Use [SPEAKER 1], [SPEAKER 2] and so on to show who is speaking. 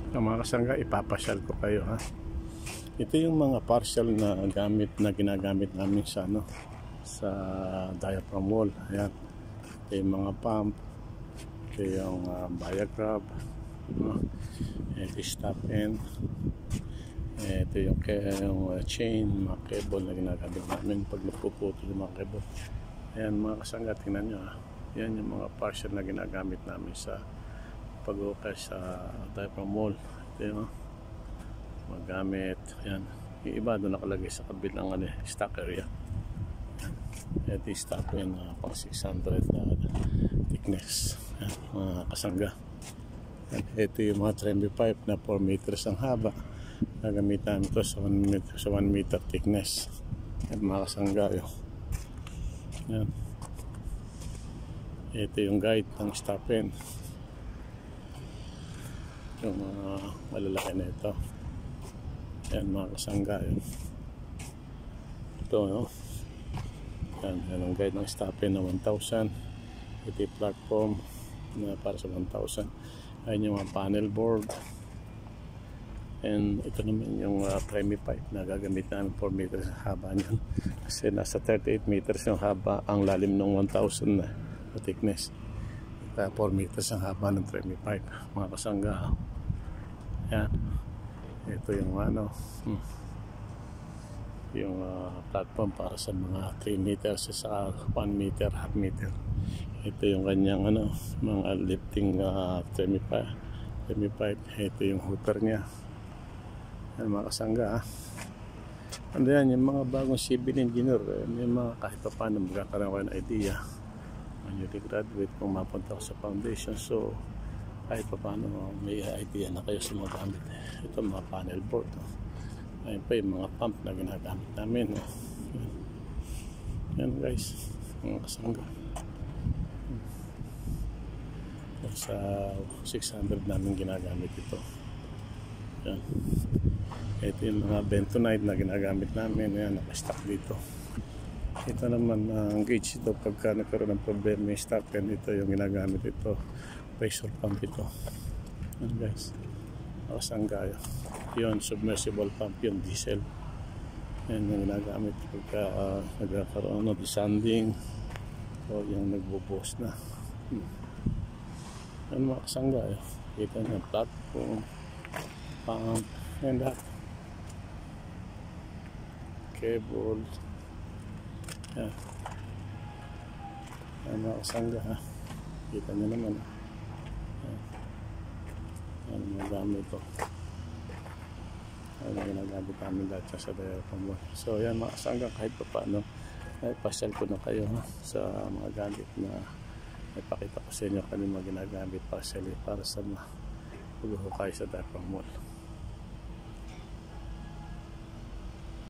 [SPEAKER 1] Mga kasangga, ipapasyal ko kayo ha. Ito yung mga partial na gamit na ginagamit namin sa sa diaphragm wall. Ayan. Ito yung mga pump. Ito yung biograph. Ito yung stop end. Ito yung chain, mga cable na ginagamit namin pag nagpuputol yung mga cable. Ayan mga kasangga, tingnan nyo ha. Yan yung mga partial na ginagamit namin sa pag-ukay sa diaphragm wall. Ito yung magamit. Yan. Yung iba doon nakalagay sa kabilang stock area. Ito yung stock yan pang 600 thickness. Yan, mga kasangga. Yan. Ito yung mga tremby pipe na 4 meters ang haba. Nagamitan ito sa 1 meter thickness. Yan mga kasangga yun. Yan. Ito yung guide ng stop end. Yung malalaki na ito. Yan mga kasangga yun. Ito no. Yan ang guide ng stop end na 1,000. Ito yung platform na para sa 1,000. Ayan yung mga panel board. And ito naman yung tremby pipe na gagamit namin 4 meters ang haba niyan. Kasi nasa 38 meters yung haba ang lalim ng 1,000 na thickness. 4 meters ang haba ng tremby pipe mga kasangga. Yan. Ito yung yung platform para sa mga 3 meters sa 1 meter, half meter. Ito yung kanyang mga lifting tremby pipe. Ito yung hooper nya. Yan mga kasangga. Ano yan, yung mga bagong civil engineer, may mga kahit pa paano magkakaroon kayo ng idea. When you graduate, kung mapunta ko sa foundation, so kahit pa paano may idea na kayo sa mga gamit. Ito mga panel board. Ayun pa yung mga pump na ginagamit namin. Yan guys, mga kasangga. Sa 600 namin ginagamit ito. Yan. Ito yung mga bentonite na ginagamit namin. Ayan, nakastock dito. Ito naman ang gauge ito pagka nagkaroon ng problema yung stock. And ito yung ginagamit ito. Pressure pump ito. Ayan guys. Nakasangga yun. Submersible pump yun. Diesel. Ayan yung ginagamit pagka nagkakaroon ng desanding. O yung nagbubuhos na. Ayan mga kasangga. Ito yung platform. Pump. And that. Cable. Yan. Yan mga kasangga ha. Kita nyo naman. Yan. Yan mga gamit ito. Yan ang ginagamit namin lahat sa diaphragm wall. So yan mga kasangga, kahit pa paano pasyal ko na kayo ha, sa mga gamit na ipakita ko sa inyo kanina mga ginagamit partially para sa paghuhukay sa diaphragm wall.